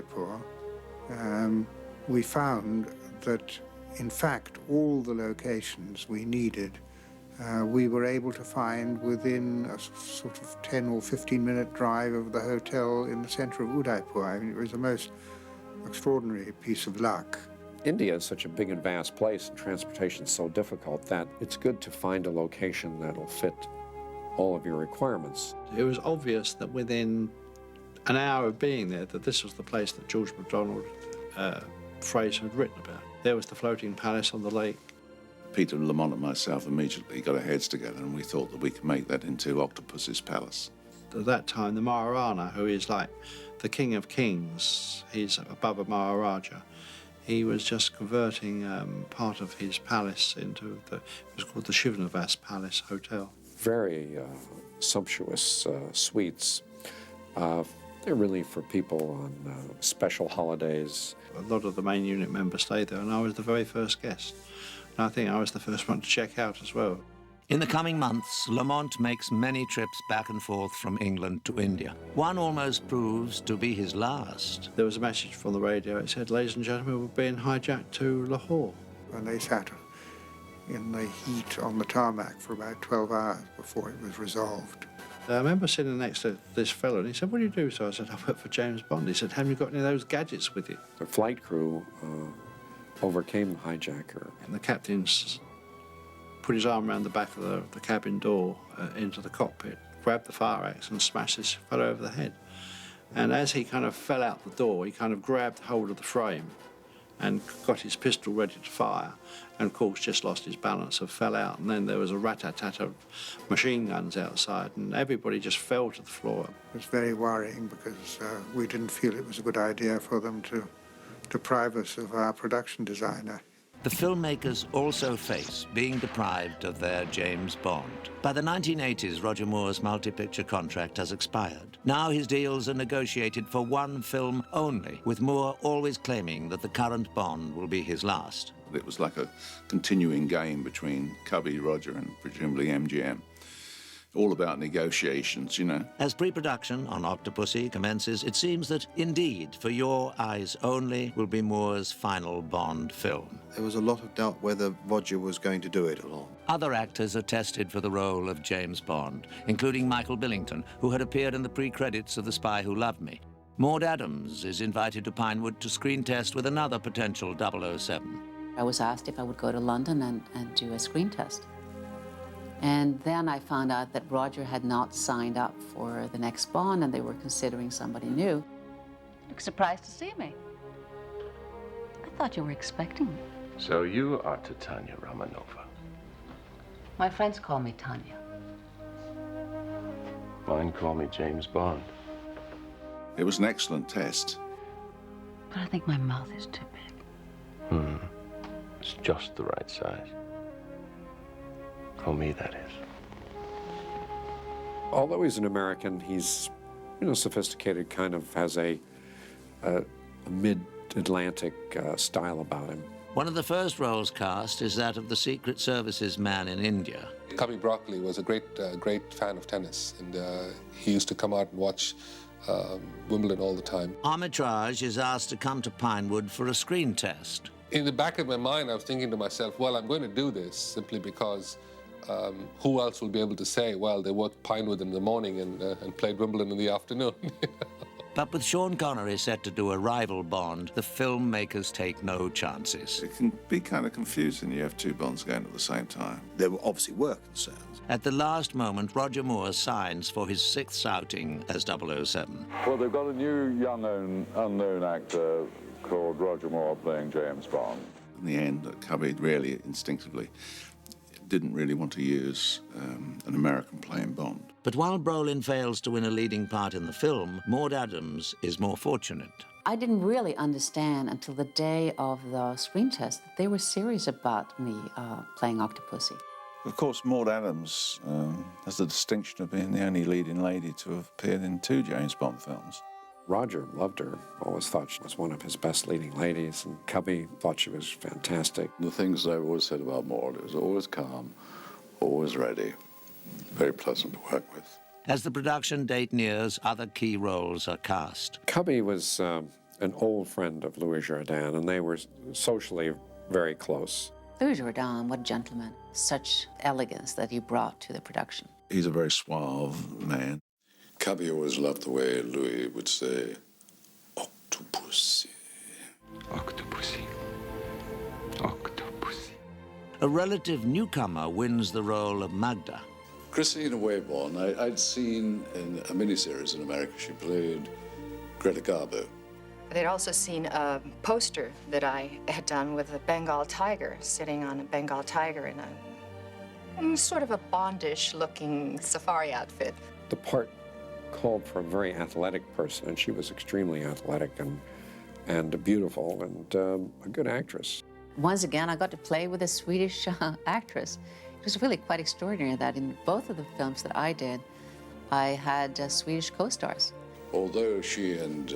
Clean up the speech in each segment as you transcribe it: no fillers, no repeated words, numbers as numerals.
Udaipur, we found that, in fact, all the locations we needed, we were able to find within a sort of 10 or 15-minute drive of the hotel in the center of Udaipur. I mean, it was the most extraordinary piece of luck. India is such a big and vast place, and transportation is so difficult that it's good to find a location that'll fit all of your requirements. It was obvious that within an hour of being there that this was the place that George MacDonald Fraser had written about. There was the floating palace on the lake. Peter Lamont and myself immediately got our heads together and we thought that we could make that into Octopussy's palace. At that time, the Maharana, who is like the king of kings, he's above a Maharaja, he was just converting part of his palace into it was called the Shivnivas Palace Hotel. Very sumptuous suites. They're really for people on special holidays. A lot of the main unit members stayed there, and I was the very first guest. And I think I was the first one to check out as well. In the coming months, Lamont makes many trips back and forth from England to India. One almost proves to be his last. There was a message from the radio. It said, "Ladies and gentlemen, we're being hijacked to Lahore." And they sat in the heat on the tarmac for about 12 hours before it was resolved. I remember sitting next to this fellow, and he said, "What do you do?" So I said, "I work for James Bond." He said, "Have you got any of those gadgets with you?" The flight crew overcame the hijacker. And the captain put his arm around the back of the cabin door into the cockpit, grabbed the fire axe and smashed this fellow over the head. And as he kind of fell out the door, he kind of grabbed hold of the frame and got his pistol ready to fire, and of course just lost his balance and fell out. And then there was a rat-a-tat of machine guns outside, and everybody just fell to the floor. It was very worrying because we didn't feel it was a good idea for them to deprive us of our production designer. The filmmakers also face being deprived of their James Bond. By the 1980s, Roger Moore's multi-picture contract has expired. Now his deals are negotiated for one film only, with Moore always claiming that the current Bond will be his last. It was like a continuing game between Cubby, Roger, and presumably MGM. All about negotiations, you know. As pre-production on Octopussy commences, it seems that, indeed, For Your Eyes Only will be Moore's final Bond film. There was a lot of doubt whether Roger was going to do it or not. Other actors are tested for the role of James Bond, including Michael Billington, who had appeared in the pre-credits of The Spy Who Loved Me. Maud Adams is invited to Pinewood to screen test with another potential 007. I was asked if I would go to London and do a screen test. And then I found out that Roger had not signed up for the next Bond, and they were considering somebody new. You look surprised to see me. I thought you were expecting me. So you are Titania Romanova. My friends call me Tanya. Mine call me James Bond. It was an excellent test. But I think my mouth is too big. It's just the right size. For me, that is. Although he's an American, he's, sophisticated, kind of has a mid-Atlantic style about him. One of the first roles cast is that of the Secret Service's man in India. Cubby Broccoli was a great fan of tennis, and he used to come out and watch Wimbledon all the time. Armitage is asked to come to Pinewood for a screen test. In the back of my mind, I was thinking to myself, well, I'm going to do this simply because who else will be able to say, well, they worked Pinewood in the morning and played Wimbledon in the afternoon? But with Sean Connery set to do a rival Bond, the filmmakers take no chances. It can be kind of confusing. You have two Bonds going at the same time. There obviously were concerns. At the last moment, Roger Moore signs for his 6th outing as 007. Well, they've got a new young unknown actor called Roger Moore playing James Bond. In the end, Cubby really instinctively didn't really want to use an American playing Bond. But while Brolin fails to win a leading part in the film, Maud Adams is more fortunate. I didn't really understand until the day of the screen test that they were serious about me playing Octopussy. Of course, Maud Adams has the distinction of being the only leading lady to have appeared in 2 James Bond films. Roger loved her, always thought she was one of his best leading ladies, and Cubby thought she was fantastic. The things I've always said about Maud, it was always calm, always ready, very pleasant to work with. As the production date nears, other key roles are cast. Cubby was an old friend of Louis Jourdan, and they were socially very close. Louis Jourdan, what a gentleman. Such elegance that he brought to the production. He's a very suave man. Cubby always loved the way Louis would say, Octopussy. Octopussy. Octopussy. A relative newcomer wins the role of Magda. Christina Wayborn, I'd seen in a miniseries in America. She played Greta Garbo. They'd also seen a poster that I had done with a Bengal tiger, sitting on a Bengal tiger in sort of a Bondish-looking safari outfit. The part called for a very athletic person, and she was extremely athletic and beautiful and a good actress. Once again, I got to play with a Swedish actress. It was really quite extraordinary that in both of the films that I did, I had Swedish co-stars. Although she and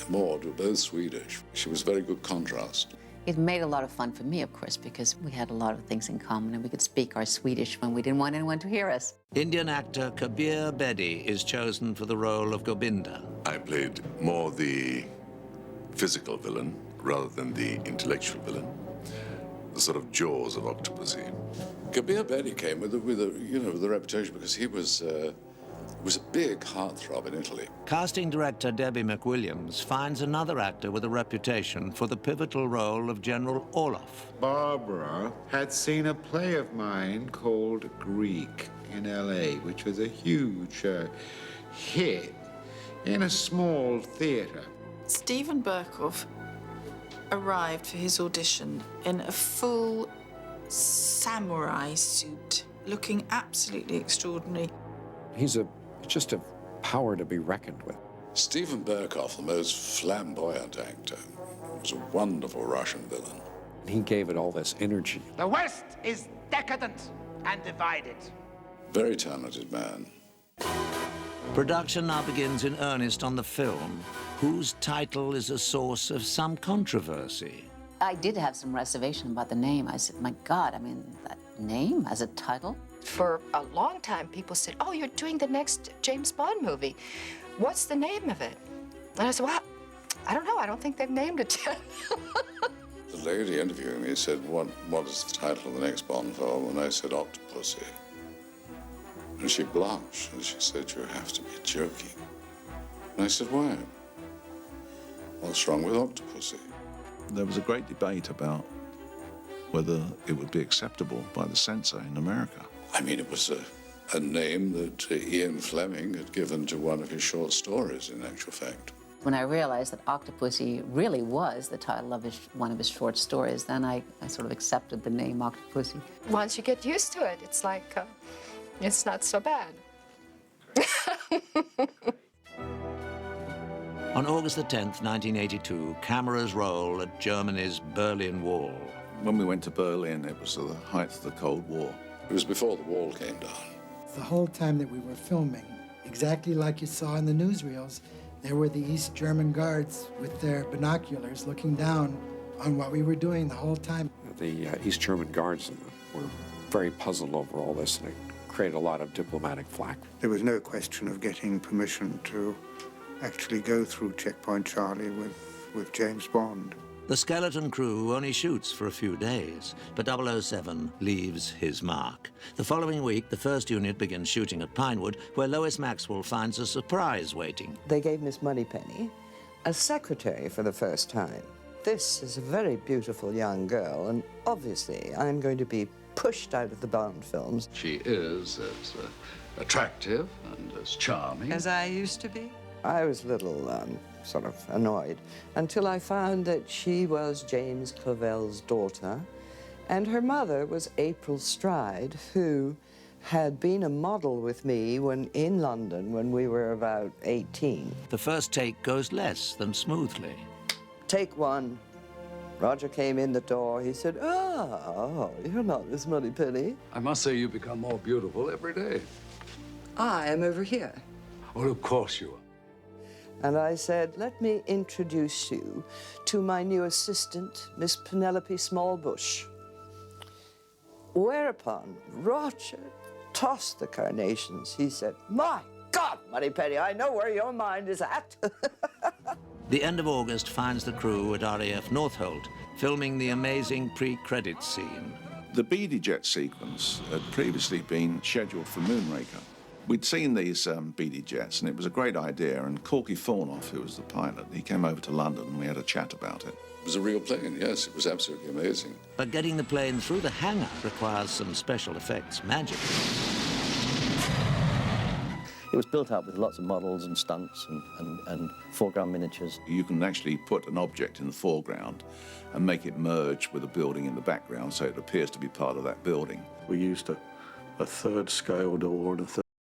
Maud were both Swedish, she was a very good contrast. It made a lot of fun for me, of course, because we had a lot of things in common and we could speak our Swedish when we didn't want anyone to hear us. Indian actor Kabir Bedi is chosen for the role of Gobinda. I played more the physical villain rather than the intellectual villain. The sort of jaws of Octopussy. Kabir Bedi came with a reputation because he was a big heartthrob in Italy. Casting director Debbie McWilliams finds another actor with a reputation for the pivotal role of General Orloff. Barbara had seen a play of mine called Greek in L.A., which was a huge hit in a small theater. Stephen Berkoff arrived for his audition in a full samurai suit, looking absolutely extraordinary. He's just a power to be reckoned with. Stephen Berkoff, the most flamboyant actor, was a wonderful Russian villain. He gave it all this energy. The West is decadent and divided. Very talented man. Production now begins in earnest on the film, whose title is a source of some controversy. I did have some reservation about the name. I said, my God, I mean, that name as a title? For a long time, people said, oh, you're doing the next James Bond movie. What's the name of it? And I said, well, I don't know. I don't think they've named it yet. The lady interviewing me said, what is the title of the next Bond film? And I said, Octopussy. And she blushed, and she said, you have to be joking. And I said, why? What's wrong with Octopussy? There was a great debate about whether it would be acceptable by the censor in America. I mean, it was a name that Ian Fleming had given to one of his short stories, in actual fact. When I realized that Octopussy really was the title of one of his short stories, then I sort of accepted the name Octopussy. Once you get used to it, it's like, it's not so bad. On August the 10th, 1982, cameras roll at Germany's Berlin Wall. When we went to Berlin, it was at the height of the Cold War. It was before the wall came down. The whole time that we were filming, exactly like you saw in the newsreels, there were the East German guards with their binoculars looking down on what we were doing the whole time. The East German guards were very puzzled over all this, and it created a lot of diplomatic flack. There was no question of getting permission to actually go through Checkpoint Charlie with James Bond. The skeleton crew only shoots for a few days, but 007 leaves his mark. The following week, the first unit begins shooting at Pinewood, where Lois Maxwell finds a surprise waiting. They gave Miss Moneypenny a secretary for the first time. This is a very beautiful young girl, and obviously I'm going to be pushed out of the Bond films. She is as attractive and as charming. As I used to be? I was a little, sort of annoyed until I found that she was James Clavell's daughter, and her mother was April Stride, who had been a model with me in London when we were about 18. The first take goes less than smoothly. Take one. Roger came in the door. He said, oh, you're not Miss Moneypenny. I must say you become more beautiful every day. I am over here. Well, of course you are. And I said, let me introduce you to my new assistant, Miss Penelope Smallbush. Whereupon Roger tossed the carnations. He said, my God, Moneypenny, I know where your mind is at. The end of August finds the crew at RAF Northolt, filming the amazing pre-credits scene. The Beady Jet sequence had previously been scheduled for Moonraker. We'd seen these Beady Jets, and it was a great idea, and Corky Thornoff, who was the pilot, he came over to London and we had a chat about it. It was a real plane, yes, it was absolutely amazing. But getting the plane through the hangar requires some special effects magic. It was built up with lots of models and stunts and foreground miniatures. You can actually put an object in the foreground and make it merge with a building in the background so it appears to be part of that building. We used a third scale door and a